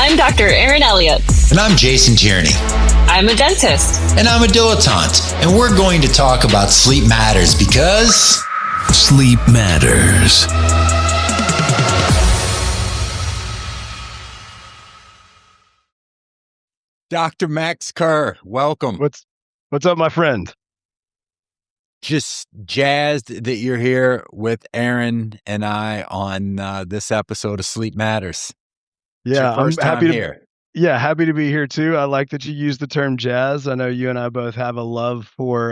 I'm Dr. Erin Elliott. And I'm Jason Tierney. I'm a dentist. And I'm a dilettante. And we're going to talk about sleep matters because sleep matters. Dr. Max Kerr, welcome. What's up, my friend? Just jazzed that you're here with Erin and I on this episode of Sleep Matters. Yeah, I'm happy to here. Yeah, happy to be here too. I like that you use the term jazz. I know you and I both have a love for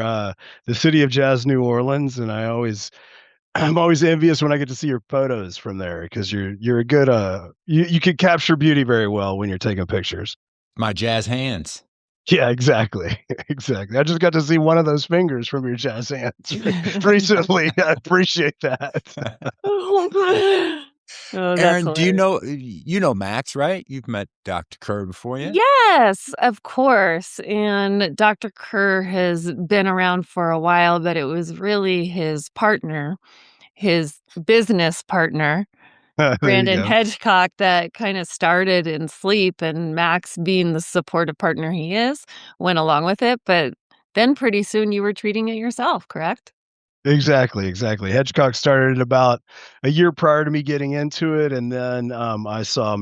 the city of jazz, New Orleans, and I'm always envious when I get to see your photos from there because you're a good you can capture beauty very well when you're taking pictures. My jazz hands. Yeah, exactly. Exactly. I just got to see one of those fingers from your jazz hands recently. I appreciate that. Oh, Erin, do you know Max, right? You've met Dr. Kerr before, yeah? Yes, of course. And Dr. Kerr has been around for a while, but it was really his partner, his business partner, There you Brandon go. Hedgecock, that kind of started in sleep, and Max, being the supportive partner he is, went along with it. But then pretty soon you were treating it yourself, correct? Exactly. Hedgecock started about a year prior to me getting into it, and then I saw,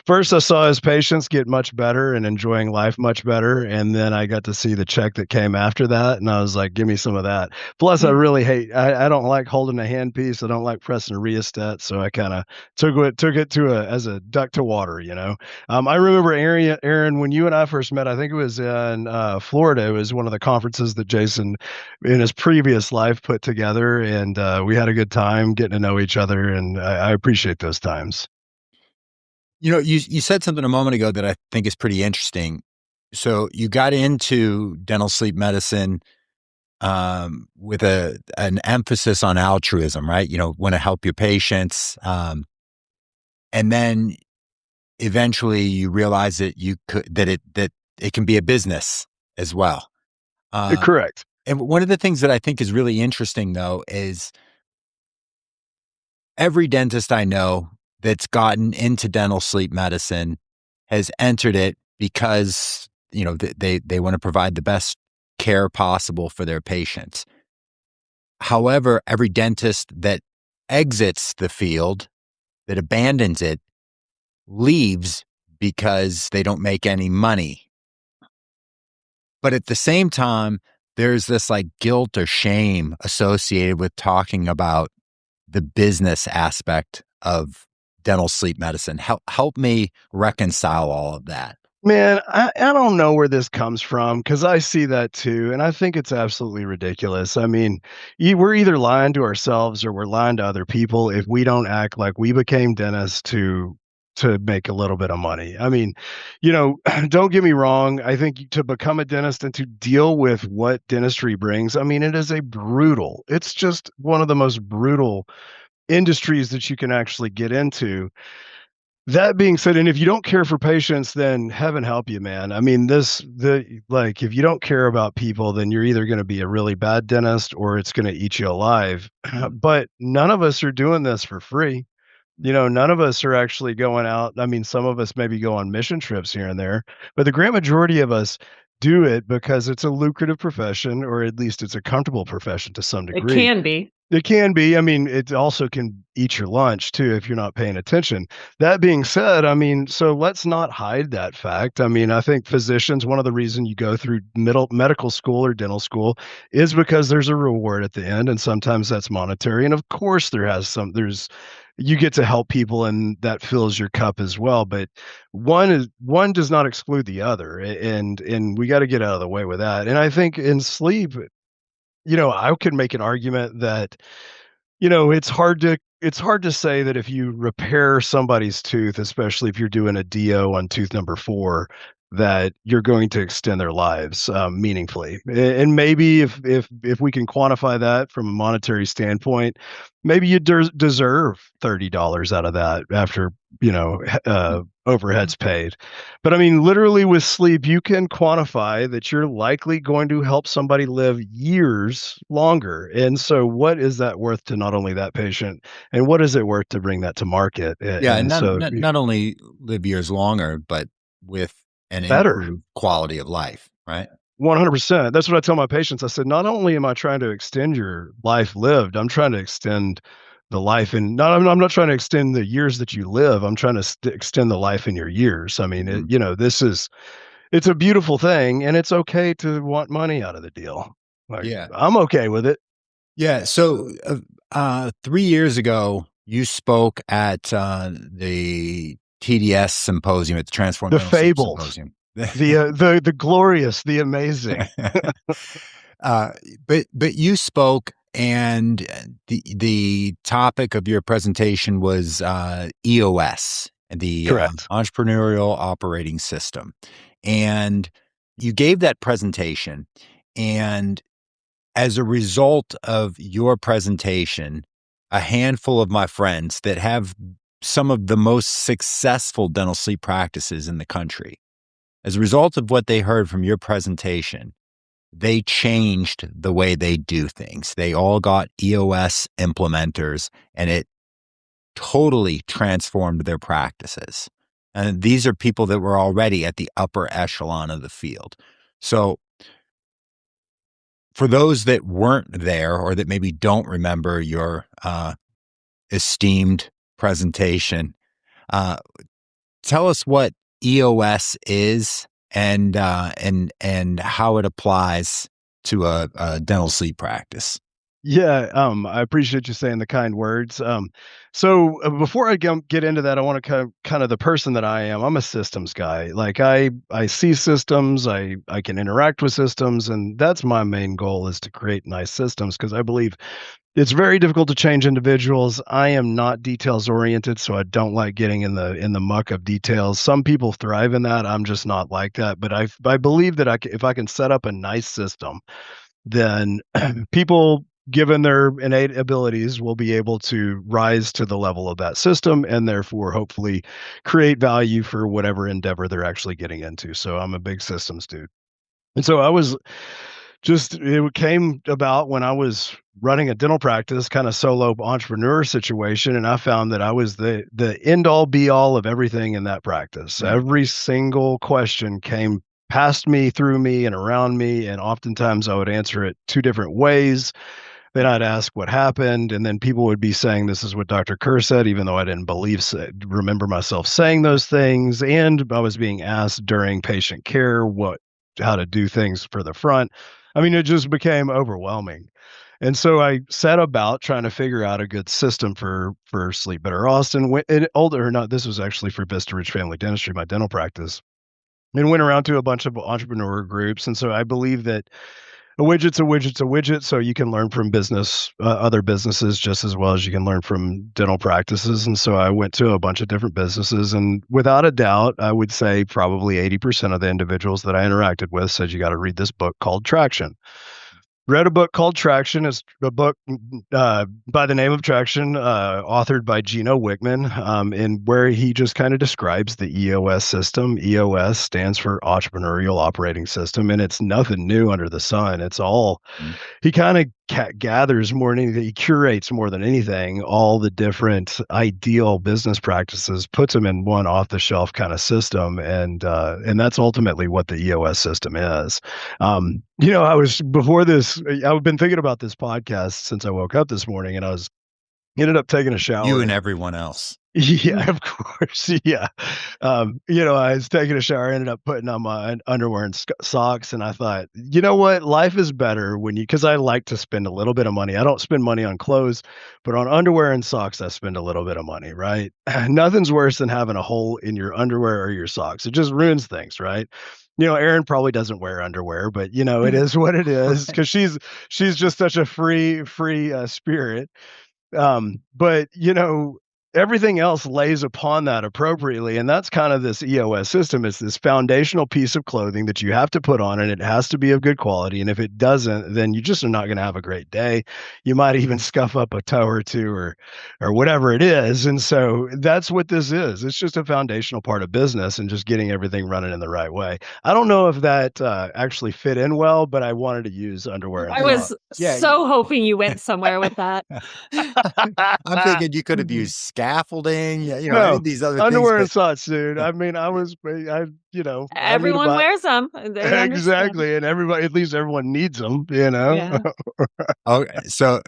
first I saw his patients get much better and enjoying life much better, and then I got to see the check that came after that, and I was like, give me some of that. Plus, I really I don't like holding a handpiece. I don't like pressing a rheostat, so I kind of took it to as a duck to water, you know. I remember Erin, when you and I first met, I think it was in Florida. It was one of the conferences that Jason in his previous life put together, and we had a good time getting to know each other, and I appreciate those times. You know, you said something a moment ago that I think is pretty interesting. So you got into dental sleep medicine with an emphasis on altruism, right? You know, want to help your patients. And then eventually you realize that it can be a business as well. Correct. And one of the things that I think is really interesting, though, is every dentist I know that's gotten into dental sleep medicine has entered it because, you know, they want to provide the best care possible for their patients. However, every dentist that exits the field, that abandons it, leaves because they don't make any money. But at the same time, there's this like guilt or shame associated with talking about the business aspect of dental sleep medicine. Help me reconcile all of that. Man, I don't know where this comes from because I see that too, and I think it's absolutely ridiculous. I mean, we're either lying to ourselves or we're lying to other people if we don't act like we became dentists to make a little bit of money. I mean, you know, don't get me wrong. I think to become a dentist and to deal with what dentistry brings, I mean, it's just one of the most brutal industries that you can actually get into. That being said, and if you don't care for patients, then heaven help you, man. I mean, if you don't care about people, then you're either going to be a really bad dentist or it's going to eat you alive. But none of us are doing this for free. You know, none of us are actually going out. I mean, some of us maybe go on mission trips here and there, but the great majority of us do it because it's a lucrative profession, or at least it's a comfortable profession to some It degree. can be. It can be. I mean, it also can eat your lunch too if you're not paying attention. That being said, I mean, so let's not hide that fact. I mean, I think physicians, one of the reasons you go through medical school or dental school is because there's a reward at the end, and sometimes that's monetary. And of course, you get to help people, and that fills your cup as well. But one does not exclude the other, and we got to get out of the way with that. And I think in sleep, you know, I could make an argument that, you know, it's hard to say that if you repair somebody's tooth, especially if you're doing a DO on tooth number 4, that you're going to extend their lives meaningfully. And maybe if we can quantify that from a monetary standpoint, maybe you deserve $30 out of that after overheads paid. But I mean, literally with sleep, you can quantify that you're likely going to help somebody live years longer. And so, what is that worth to not only that patient, and what is it worth to bring that to market? Yeah, and And so, not only live years longer, but with an better. improved quality of life, right? 100%. That's what I tell my patients. I said, not only am I trying to extend your life lived, I'm trying to extend the life and not I'm not trying to extend the years that you live. I'm trying to extend the life in your years. I mean, Mhm. it's a beautiful thing, and it's okay to want money out of the deal. Like, Yeah. I'm okay with it. Yeah, so, 3 years ago, you spoke at, the TDS symposium, at the Transform The Dental Sleep fables, Symposium. the glorious, the amazing. Uh, but you spoke, and the topic of your presentation was, EOS, the, Correct. Entrepreneurial Operating System, and you gave that presentation, and as a result of your presentation, a handful of my friends that have some of the most successful dental sleep practices in the country, as a result of what they heard from your presentation, they changed the way they do things. They all got EOS implementers, and it totally transformed their practices. And these are people that were already at the upper echelon of the field. So, for those that weren't there or that maybe don't remember your esteemed presentation, uh, tell us what EOS is and how it applies to a dental sleep practice. Yeah, I appreciate you saying the kind words. Before I get into that, I want to kind of the person that I am. I'm a systems guy. Like I see systems, I can interact with systems, and that's my main goal is to create nice systems because I believe it's very difficult to change individuals. I am not details oriented, so I don't like getting in the muck of details. Some people thrive in that. I'm just not like that. But I believe that if I can set up a nice system, then people, given their innate abilities, will be able to rise to the level of that system and therefore hopefully create value for whatever endeavor they're actually getting into. So I'm a big systems dude. And so I was just it came about when I was running a dental practice, kind of solo entrepreneur situation, and I found that I was the end all be all of everything in that practice. Mm. Every single question came past me, through me, and around me, and oftentimes I would answer it two different ways. Then I'd ask what happened, and then people would be saying, "This is what Dr. Kerr said," even though I didn't remember myself saying those things. And I was being asked during patient care how to do things for the front. I mean, it just became overwhelming. And so I set about trying to figure out a good system for Sleep Better Austin. And older or not, this was actually for Vista Ridge Family Dentistry, my dental practice, and went around to a bunch of entrepreneur groups. And so I believe that a widget, so you can learn from other businesses just as well as you can learn from dental practices. And so I went to a bunch of different businesses, and without a doubt, I would say probably 80% of the individuals that I interacted with said, you got to read this book called Traction. Read a book called Traction. It's a book by the name of Traction, authored by Gino Wickman, and where he just kind of describes the EOS system. EOS stands for Entrepreneurial Operating System, and it's nothing new under the sun. It's all Mm. he kind of gathers more than anything. He curates more than anything all the different ideal business practices, puts them in one off the shelf kind of system, and that's ultimately what the EOS system is. I was before this. I've been thinking about this podcast since I woke up this morning, and I was ended up taking a You shower. and everyone else. Yeah, of course. Yeah. I was taking a shower, ended up putting on my underwear and socks. And I thought, you know what? Life is better because I like to spend a little bit of money. I don't spend money on clothes, but on underwear and socks, I spend a little bit of money, right? Nothing's worse than having a hole in your underwear or your socks. It just ruins things, right? Erin probably doesn't wear underwear, but it is what it is because she's just such a free spirit. But everything else lays upon that appropriately, and that's kind of this EOS system. It's this foundational piece of clothing that you have to put on, and it has to be of good quality, and if it doesn't, then you just are not gonna have a great day. You might even scuff up a toe or 2 or whatever it is, and so that's what this is. It's just a foundational part of business and just getting everything running in the right way. I don't know if that, actually fit in well, but I wanted to use underwear and I was Yeah, so hoping you went somewhere with that. I'm thinking you could have used scaffolding, any No, of these other things, underwear and but socks, dude. I mean, I I need to Everyone buy wears them. They understand. exactly, and everybody at least everyone needs them, you know? Yeah. oh, so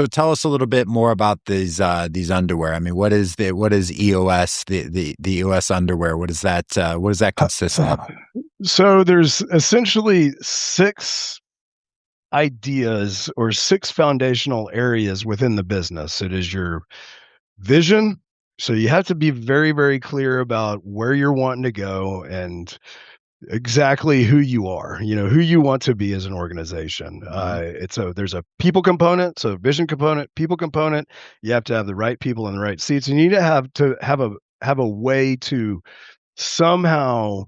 tell us a little bit more about these underwear. I mean, what is EOS, the EOS underwear? What does that consist of? So there's essentially 6 ideas or 6 foundational areas within the business. It is your vision. So you have to be very, very clear about where you're wanting to go and exactly who you are, who you want to be as an organization. There's a people component, so vision component, people component. You have to have the right people in the right seats, and you need to have a way to somehow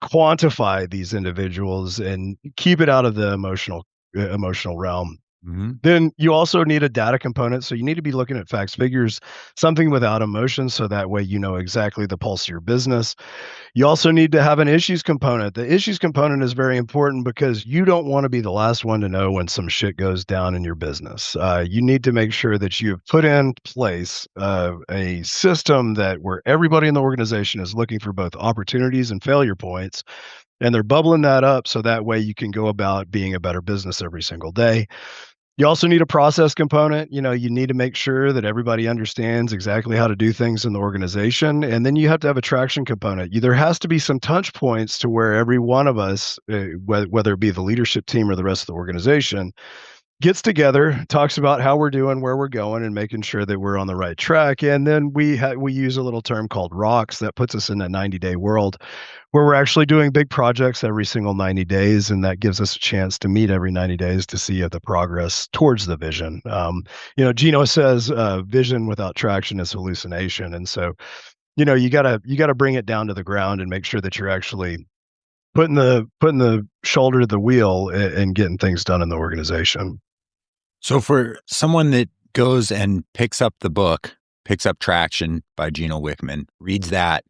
quantify these individuals and keep it out of the emotional realm. Mhm. Then you also need a data component. So you need to be looking at facts, figures, something without emotion. So that way, you know exactly the pulse of your business. You also need to have an issues component. The issues component is very important because you don't want to be the last one to know when some shit goes down in your business. You need to make sure that you have put in place a system that where everybody in the organization is looking for both opportunities and failure points, and they're bubbling that up so that way you can go about being a better business every single day. You also need a process component. You need to make sure that everybody understands exactly how to do things in the organization. And then you have to have a traction component. There has to be some touch points to where every one of us, whether it be the leadership team or the rest of the organization, gets together, talks about how we're doing, where we're going, and making sure that we're on the right track. And then we use a little term called rocks that puts us in a 90-day world where we're actually doing big projects every single 90 days, and that gives us a chance to meet every 90 days to see if the progress towards the vision. Gino says vision without traction is hallucination, and so you gotta bring it down to the ground and make sure that you're actually putting the shoulder to the wheel and getting things done in the organization. So for someone that goes and picks up the book, picks up Traction by Gino Wickman, reads that,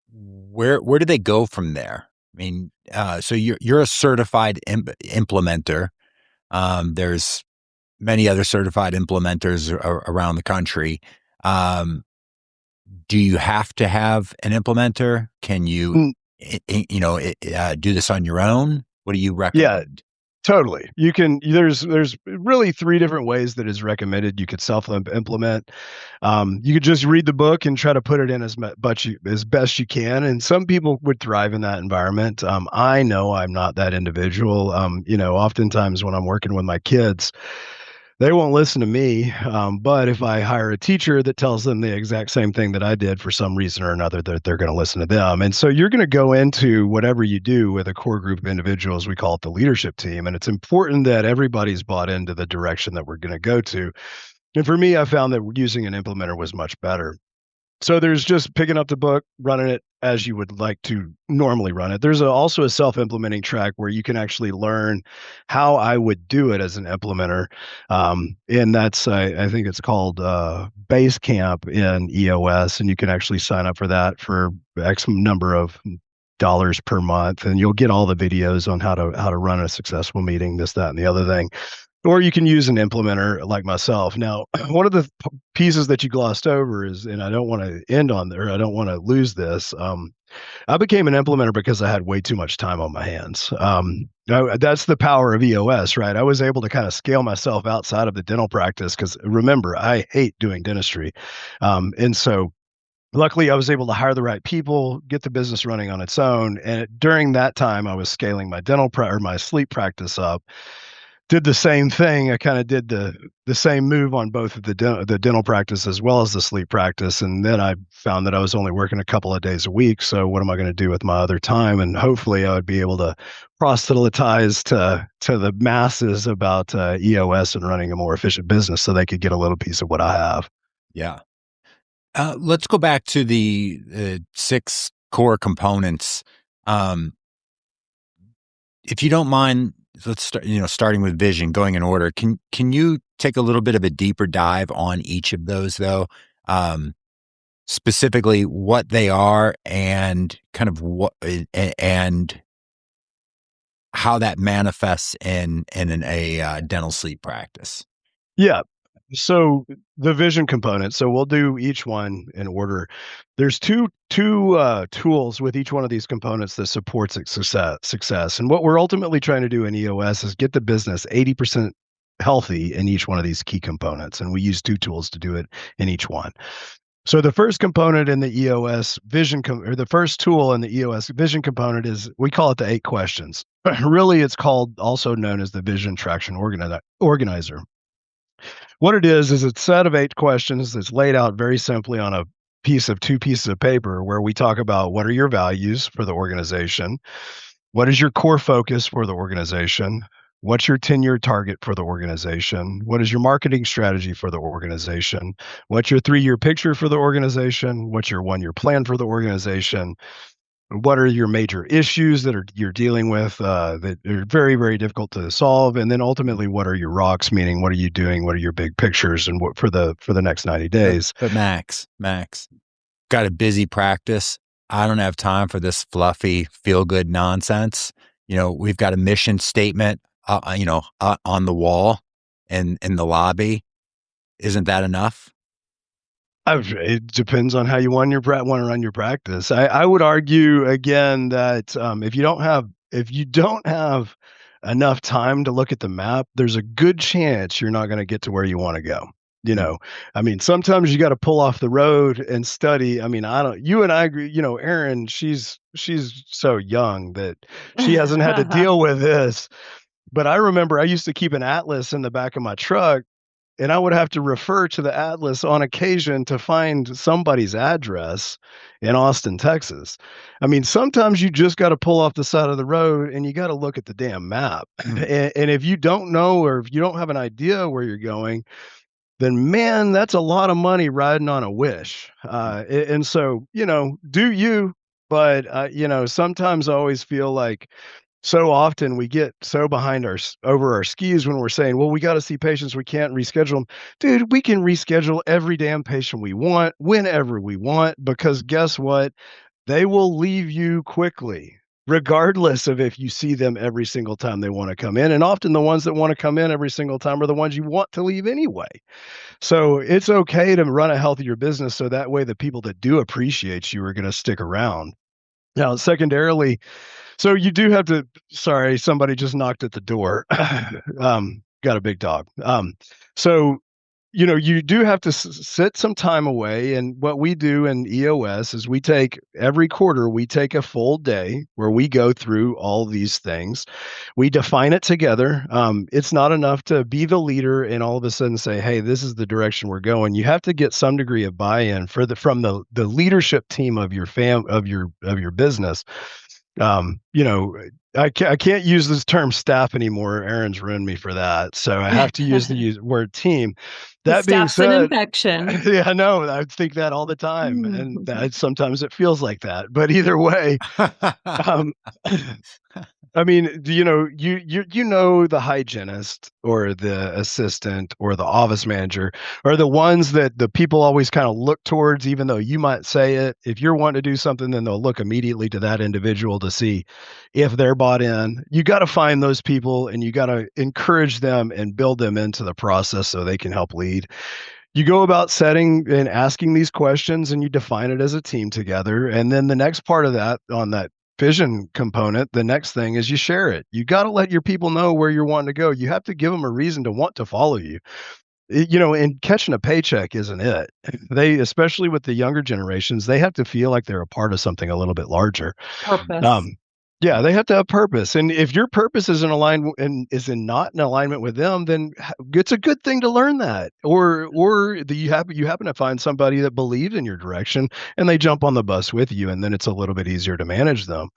where do they go from there? I mean, so you're a certified implementer. There's many other certified implementers around the country. Do you have to have an implementer? Can you, do this on your own? What do you Yeah, recommend? totally. You can there's really 3 different ways that is recommended. You could self-implement. You could just read the book and try to put it in as best you can, and some people would thrive in that environment. I know I'm not that individual. Oftentimes when I'm working with my kids, they won't listen to me, but if I hire a teacher that tells them the exact same thing that I did for some reason or another, that they're gonna listen to them, and so you're gonna go into whatever you do with a core group of individuals. We call it the leadership team, and it's important that everybody's bought into the direction that we're gonna go to, and for me, I found that using an implementer was much better. So there's just picking up the book, running it as you would like to normally run it. There's also a self-implementing track where you can actually learn how I would do it as an implementer. And that's, I think it's called Basecamp in EOS. And you can actually sign up for that for X number of dollars per month. And you'll get all the videos on how to run a successful meeting, this, that, and the other thing. Or you can use an implementer like myself. Now, one of the pieces that you glossed over is, and I don't want to end on there, I don't want to lose this. I became an implementer because I had way too much time on my hands. That's the power of EOS, right? I was able to kind of scale myself outside of the dental practice because remember, I hate doing dentistry. And so luckily I was able to hire the right people, get the business running on its own. And during that time, I was scaling my my sleep practice up. did the same thing. I kind of did the same move on both of the dental practice as well as the sleep practice, and then I found that I was only working a couple of days a week. So what am I going to do with my other time? And hopefully, I would be able to proselytize to the masses about EOS and running a more efficient business, so they could get a little piece of what I have. Yeah. Let's go back to the 6 core components. If you don't mind, let's start, starting with vision, going in order. Can you take a little bit of a deeper dive on each of those, though? Specifically, what they are and kind of what and how that manifests in a dental sleep practice. Yeah. So the vision component. So we'll do each one in order. There's two tools with each one of these components that supports its success. And what we're ultimately trying to do in EOS is get the business 80% healthy in each one of these key components. And we use 2 tools to do it in each one. So the first component in the EOS vision, or the first tool in the EOS vision component is, we call it the 8 questions. Really, it's called, also known as the vision traction organizer. What it is it's a set of 8 questions that's laid out very simply on a piece of 2 pieces of paper, where we talk about what are your values for the organization, what is your core focus for the organization, what's your 10-year target for the organization, what is your marketing strategy for the organization, what's your 3-year picture for the organization, what's your 1-year plan for the organization, what are your major issues that you're dealing with that are very, very difficult to solve, and then ultimately, what are your rocks? Meaning, what are you doing? What are your big pictures, and what for the next 90 days? But Max, got a busy practice. I don't have time for this fluffy, feel good nonsense. We've got a mission statement, on the wall in the lobby. Isn't that enough? It depends on how you want to run your practice. I would argue again that if you don't have enough time to look at the map, there's a good chance you're not going to get to where you want to go. I mean, sometimes you got to pull off the road and study. I mean, you and I agree, Erin, she's so young that she hasn't had to deal with this. But I remember I used to keep an atlas in the back of my truck, and I would have to refer to the atlas on occasion to find somebody's address in Austin, Texas. I mean, sometimes you just got to pull off the side of the road and you got to look at the damn map. And if you don't know, or if you don't have an idea where you're going, then man, that's a lot of money riding on a wish. And so, do you, but sometimes I always feel like, so often we get so over our skis when we're saying, well, we got to see patients, we can't reschedule them. Dude, we can reschedule every damn patient we want, whenever we want, because guess what? They will leave you quickly, regardless of if you see them every single time they want to come in. And often the ones that want to come in every single time are the ones you want to leave anyway. So it's okay to run a healthier business, so that way the people that do appreciate you are going to stick around. Now, secondarily, so you do have to, sorry, somebody just knocked at the door. Got a big dog. So, you do have to sit some time away. And what we do in EOS is every quarter, we take a full day where we go through all these things. We define it together. It's not enough to be the leader and all of a sudden say, hey, this is the direction we're going. You have to get some degree of buy-in from the leadership team of your of your business. I can't use this term staff anymore. Erin's ruined me for that. So I have to use the word team. That being Staff's an said, infection. yeah, I know. I think that all the time. And sometimes it feels like that. But either way, I mean, you know the hygienist or the assistant or the office manager are the ones that the people always kind of look towards, even though you might say it. If you're wanting to do something, then they'll look immediately to that individual to see if they're bought in. You got to find those people and you got to encourage them and build them into the process so they can help lead. You go about setting and asking these questions and you define it as a team together. And then the next part of that, on that vision component, the next thing is you share it. You got to let your people know where you're wanting to go. You have to give them a reason to want to follow you. And catching a paycheck isn't it. They, especially with the younger generations, they have to feel like they're a part of something a little bit larger. Purpose. Yeah, they have to have purpose, and if your purpose isn't aligned and is not in alignment with them, then it's a good thing to learn that. Or you happen to find somebody that believes in your direction, and they jump on the bus with you, and then it's a little bit easier to manage them.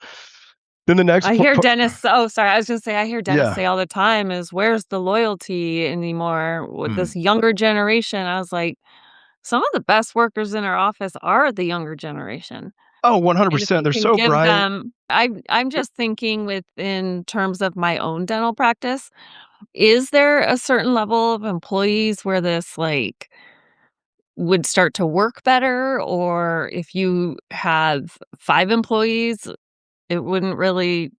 Then the next I hear dentists oh, sorry, I was gonna say, I hear dentists yeah. say all the time is, "Where's the loyalty anymore with Hmm. this younger generation?" I was like, "Some of the best workers in our office are the younger generation." Oh, And if 100%. you They're can so give bright. them I'm just thinking within terms of my own dental practice. Is there a certain level of employees where this, like, would start to work better? Or if you have 5 employees, it wouldn't really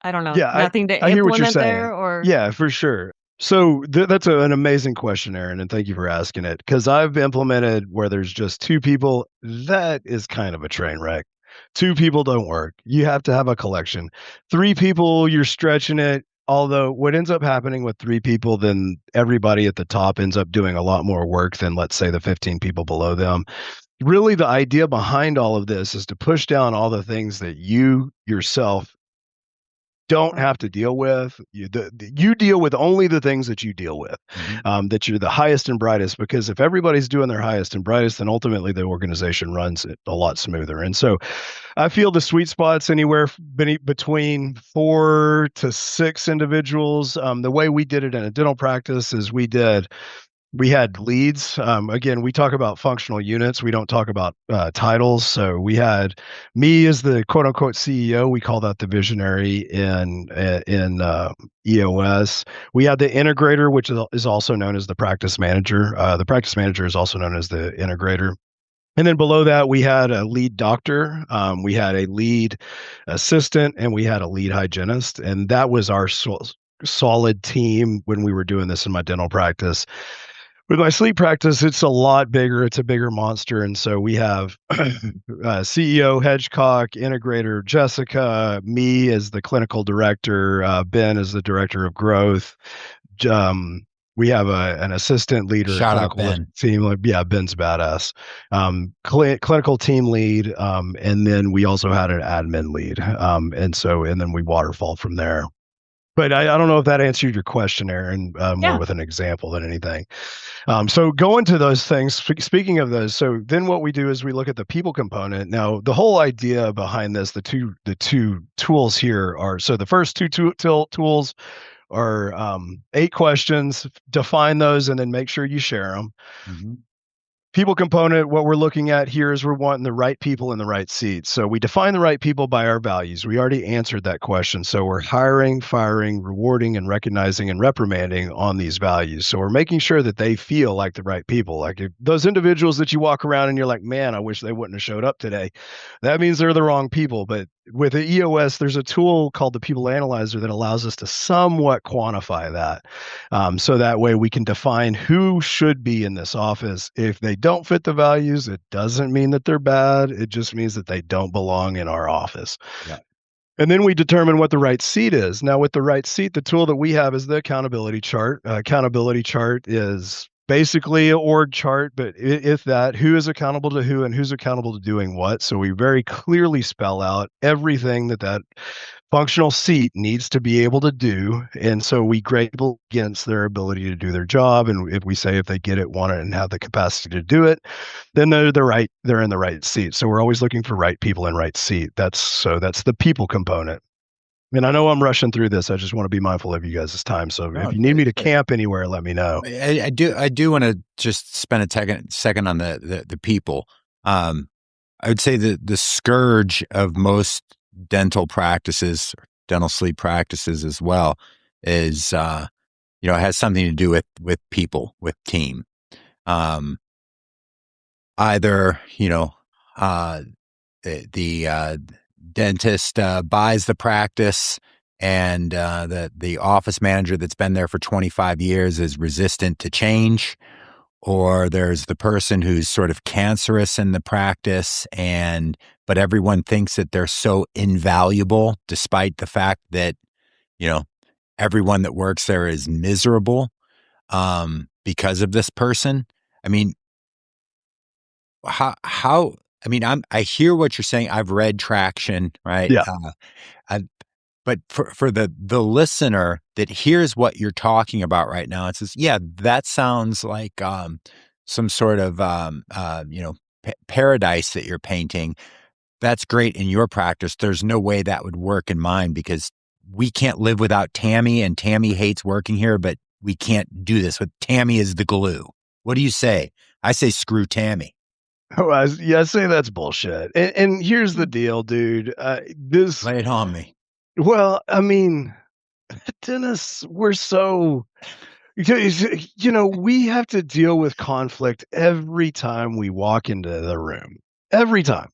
I don't know, Yeah, nothing to I hear what you're implement saying. there or Yeah, for sure. So that's an amazing question, Aaron, and thank you for asking it. Because I've implemented where there's just two people. That is kind of a train wreck. Two people don't work. You have to have a collection. Three people, you're stretching it. Although what ends up happening with three people, then everybody at the top ends up doing a lot more work than, let's say, the 15 people below them. Really, the idea behind all of this is to push down all the things that you yourself don't have to deal with. You deal with only the things that you deal with, Mhm. that you're the highest and brightest. Because if everybody's doing their highest and brightest, then ultimately the organization runs it a lot smoother. And so, I feel the sweet spots anywhere between 4 to 6 individuals. The way we did it in a dental practice is we had leads. Again, we talk about functional units. We don't talk about titles. So we had me as the quote unquote CEO. We call that the visionary in EOS. We had the integrator, which is also known as the practice manager. The practice manager is also known as the integrator. And then below that, we had a lead doctor, we had a lead assistant, and we had a lead hygienist. And that was our solid team when we were doing this in my dental practice. With my sleep practice, it's a lot bigger. It's a bigger monster. And so we have CEO Hedgecock, integrator Jessica, me as the clinical director, Ben as the director of growth. We have an assistant leader, a Shout out clinical Ben. team. Yeah, Ben's badass. Clinical team lead. And then we also had an admin lead. And then we waterfall from there. But I don't know if that answered your question, Aaron, more Yeah. with an example than anything. So going to those things, speaking of those, so then what we do is we look at the people component. Now, the whole idea behind this, the two tools here are, so the first tools are 8 questions, define those, and then make sure you share them. Mhm. People component, what we're looking at here is we're wanting the right people in the right seats. So we define the right people by our values. We already answered that question. So we're hiring, firing, rewarding, and recognizing and reprimanding on these values. So we're making sure that they feel like the right people. Like if those individuals that you walk around and you're like, man, I wish they wouldn't have showed up today, that means they're the wrong people. But with the EOS, there's a tool called the People Analyzer that allows us to somewhat quantify that. So that way we can define who should be in this office. If they don't fit the values, it doesn't mean that they're bad. It just means that they don't belong in our office. Yeah. And then we determine what the right seat is. Now, with the right seat, the tool that we have is the accountability chart. Accountability chart is basically an org chart, but if that, who is accountable to who and who's accountable to doing what. So we very clearly spell out everything that functional seat needs to be able to do. And so we grade people against their ability to do their job. And if we say if they get it, want it, and have the capacity to do it, then they're in the right seat. So we're always looking for right people in right seat. That's the people component. And I know I'm rushing through this. I just want to be mindful of you guys' time. So No, if you need me to I camp anywhere, let me know. I do wanna just spend a second on the people. I would say that the scourge of most dental practices, dental sleep practices as well, is, it has something to do with people, with team. Um, Either, uh, the dentist buys the practice and the office manager that's been there for 25 years is resistant to change, or there's the person who's sort of cancerous in the practice but everyone thinks that they're so invaluable despite the fact that, you know, everyone that works there is miserable because of this person. I mean, how I mean, I hear what you're saying. I've read Traction, right? Yeah. I But for the listener that hears what you're talking about right now, it says, "Yeah, that sounds like, some sort of, paradise that you're painting. That's great in your practice. There's no way that would work in mine because we can't live without Tammy, and Tammy hates working here, but we can't do this with Tammy is the glue." What do you say? I say screw Tammy. Oh, I say that's bullshit. And here's the Mm. deal, dude. This Lay it on me. Well, I mean, dentists, we're so we have to deal with conflict every time we walk into the room. Every time.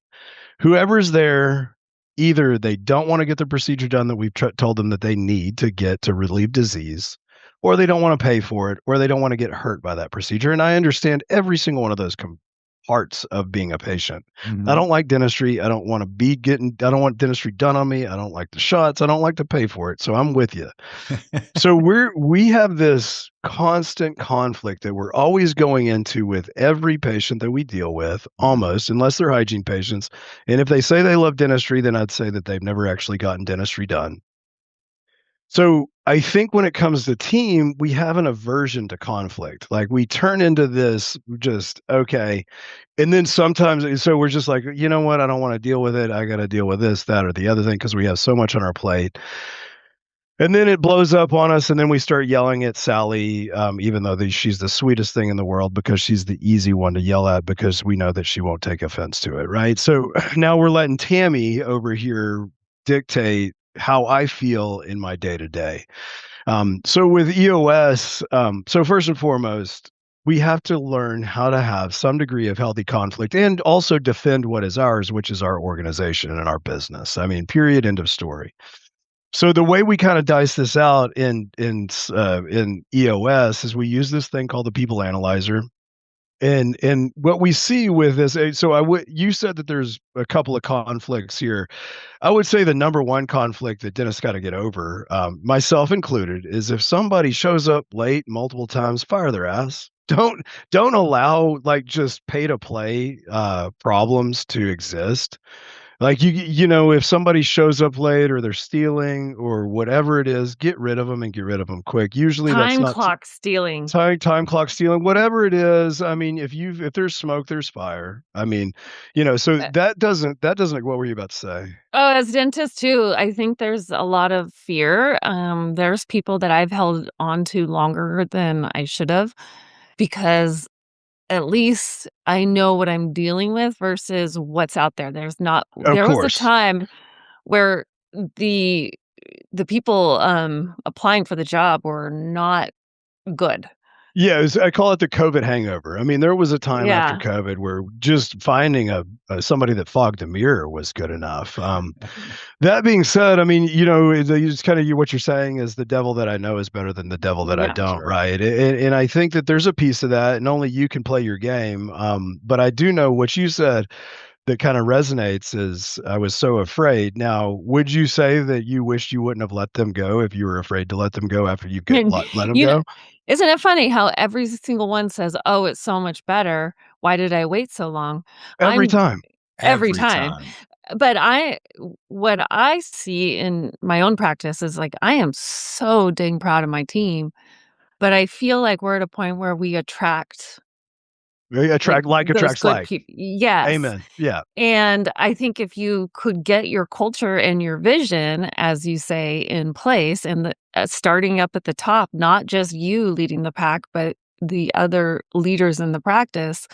Whoever's there, either they don't wanna get the procedure done that we've told them that they need to get to relieve disease, or they don't wanna pay for it, or they don't wanna get hurt by that procedure, and I understand every single one of those parts of being a patient. I Mhm. don't like dentistry. I don't want dentistry done on me. I don't like the shots. I don't like to pay for it. So I'm with you. So we have this constant conflict that we're always going into with every patient that we deal with, Mhm. almost, unless they're hygiene patients. And if they say they love dentistry, then I'd say that they've never actually gotten dentistry done. So I think when it comes to team, we have an aversion to conflict. Like we turn into this just okay. And then sometimes so we're just like, you know what? I don't want to deal with it. I got to deal with this, that, or the other thing because we have so much on our plate. And then it blows up on us, and then we start yelling at Sally, even though she's the sweetest thing in the world because she's the easy one to yell at because we know that she won't take offense to it, right? So now we're letting Tammy over here dictate how I feel in my day to day. So with EOS, so first and foremost, we have to learn how to have some degree of healthy conflict and also defend what is ours, which is our organization and our business. I mean, period, end of story. So the way we kind of dice this out in EOS is we use this thing called the people analyzer. And what we see with this, so you said that there's a couple of conflicts here. I would say the number one conflict that dentists got to get over, myself included, is if somebody shows up late multiple times, fire their ass. Don't allow like just pay to play problems to exist. Like if somebody shows up late or they're stealing or whatever it is, get rid of them and get rid of them quick. Usually that's Time not clock stealing. time clock stealing, whatever it is. I mean, if there's smoke, there's fire. I mean, so Uh, that doesn't what were you about to say? Oh, as dentists too, I think there's a lot of fear. There's people that I've held on to longer than I should have because at least I know what I'm dealing with versus what's out there. Of There was a course. time where the the people applying for the job were not good. Yeah, I call it the COVID hangover. I mean, there was a time after Yeah. COVID where just finding somebody that fogged a mirror was good enough. That being said, I mean, it's kind of what you're saying is the devil that I know is better than the devil that I Yeah. don't, Sure. right? And I think that there's a piece of that, and only you can play your game. But I do know what you said that kind of resonates is I was so afraid. Now, would you say that you wished you wouldn't have let them go if you were afraid to let them go after you get And, let them you know, go? isn't it funny how every single one says, "Oh, it's so much better. Why did I wait so long?" Every I'm time. every Every time. time. But what I see in my own practice is like I am so dang proud of my team, but I feel like we're at a point where we attract Attracts those good like. people. Yes. Amen. Yeah. And I think if you could get your culture and your vision, as you say, in place and starting up at the top, not just you leading the pack, but the other leaders in the practice,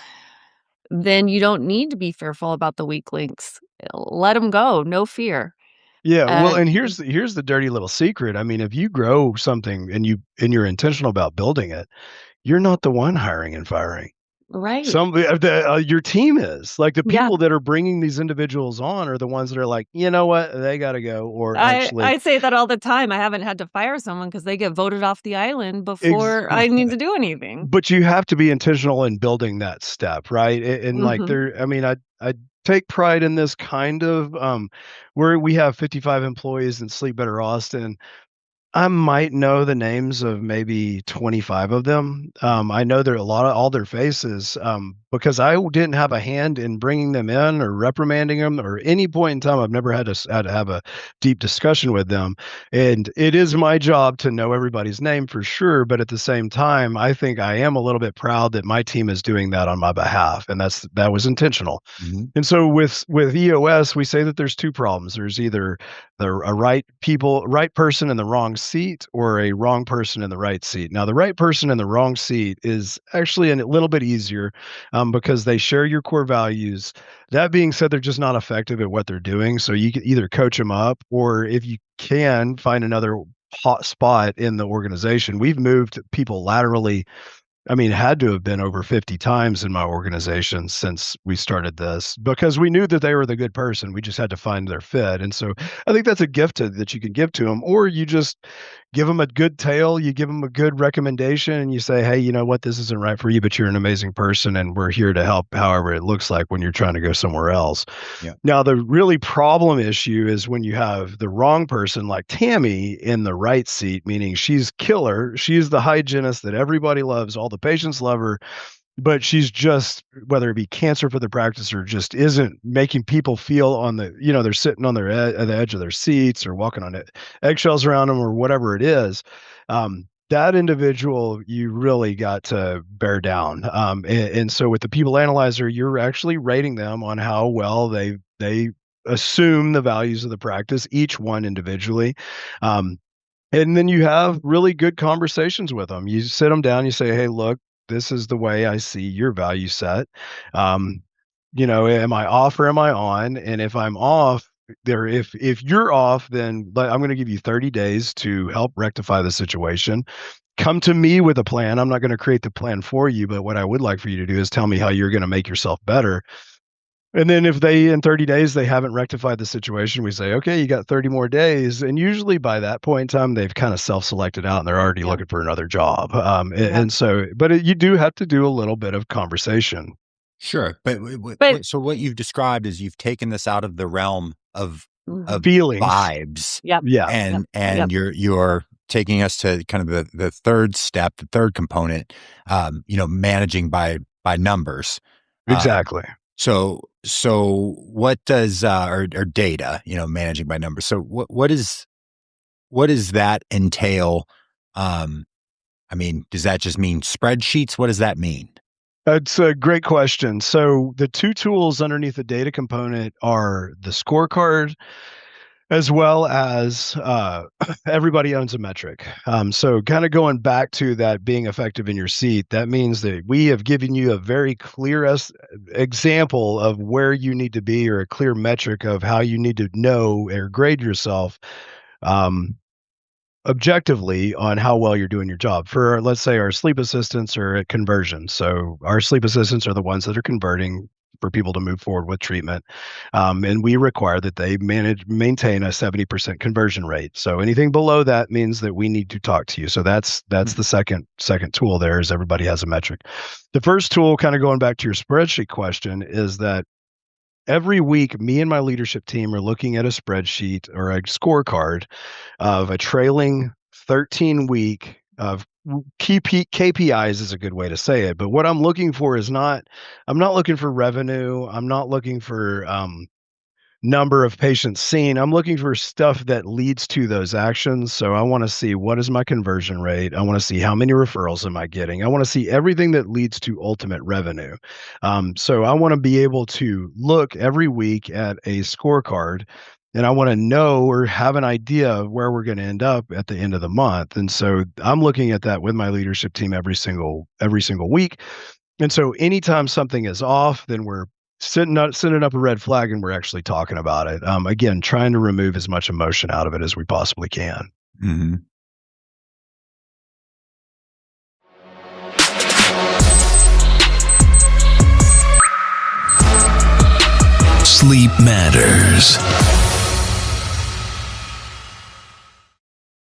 then you don't need to be fearful about the weak links. Let them go, no fear. Yeah, well, And and here's the dirty little secret. I mean, if you grow something and you're intentional about building it, you're not the one hiring and firing. right. Your team is. Like, the Yeah. people that are bringing these individuals on are the ones that are like, "You know what? They gotta go," or actually I say that all the time. I haven't had to fire someone because they get voted off the island ex before I need to do anything. but you have to be intentional in building that step, right? And, like, Mhm. I mean, I take pride in this kind of, where we have 55 employees in Sleep Better Austin. I might know the names of maybe 25 of them. I know there are all their faces, because I didn't have a hand in bringing them in or reprimanding them or any point in time. I've never had to have a deep discussion with them. And it is my job to know everybody's name for sure. But at the same time, I think I am a little bit proud that my team is doing that on my behalf. And that was intentional. And so with EOS, we say that there's two problems. There's either a right person in the wrong seat or a wrong person in the right seat. Now, the right person in the wrong seat is actually a little bit easier, because they share your core values. That being said, they're just not effective at what they're doing. So you can either coach them up, or if you can find another hot spot in the organization. We've moved people laterally. I mean, had to have been over 50 times in my organization since we started this, because we knew that they were the good person. We just had to find their fit. And so I think that's a gift that you can give to them, or you just give them a good tale, you give them a good recommendation, and you say, hey, you know what, this isn't right for you, but you're an amazing person, and we're here to help however it looks like when you're trying to go somewhere else. Yeah. Now, the really problem issue is when you have the wrong person like Tammy in the right seat, meaning she's killer. She's the hygienist that everybody loves. All the patients love her, but she's just, whether it be cancer for the practice or just isn't making people feel they're sitting on the edge of their seats or walking on eggshells around them or whatever it is. That individual, you really got to bear down. And so with the people analyzer, you're actually rating them on how well they assume the values of the practice, each one individually. And then you have really good conversations with them. You sit them down, you say, hey, look, this is the way I see your value set. Am I off or am I on? And if I'm off, if you're off, then I'm going to give you 30 days to help rectify the situation. Come to me with a plan. I'm not going to create the plan for you, but what I would like for you to do is tell me how you're going to make yourself better. And then if in 30 days, they haven't rectified the situation, we say, okay, you got 30 more days. And usually by that point in time, they've kind of self-selected out and they're already looking for another job. And so, but you do have to do a little bit of conversation. Sure. But so what you've described is you've taken this out of the realm of feelings, vibes. Yep. Yeah. And you're taking us to kind of the third step, the third component, managing by numbers. Exactly. So what does or data, managing by numbers. So what does that entail? Does that just mean spreadsheets? What does that mean? That's a great question. So the two tools underneath the data component are the scorecard, as well as everybody owns a metric. So kind of going back to that being effective in your seat, that means that we have given you a very clear example of where you need to be, or a clear metric of how you need to know or grade yourself objectively on how well you're doing your job. For, let's say, our sleep assistants are at conversion. So our sleep assistants are the ones that are converting for people to move forward with treatment. And we require that they maintain a 70% conversion rate. So anything below that means that we need to talk to you. So that's the second tool there, is everybody has a metric. The first tool, kind of going back to your spreadsheet question, is that every week, me and my leadership team are looking at a spreadsheet or a scorecard of a trailing 13-week of KPIs is a good way to say it. But what I'm looking for is I'm not looking for revenue. I'm not looking for number of patients seen. I'm looking for stuff that leads to those actions. So I want to see, what is my conversion rate? I want to see how many referrals am I getting? I want to see everything that leads to ultimate revenue. So I want to be able to look every week at a scorecard, and I want to know or have an idea of where we're going to end up at the end of the month. And so I'm looking at that with my leadership team every single week. And so anytime something is off, then we're sending up a red flag, and we're actually talking about it. Again, trying to remove as much emotion out of it as we possibly can. Mm-hmm. Sleep matters.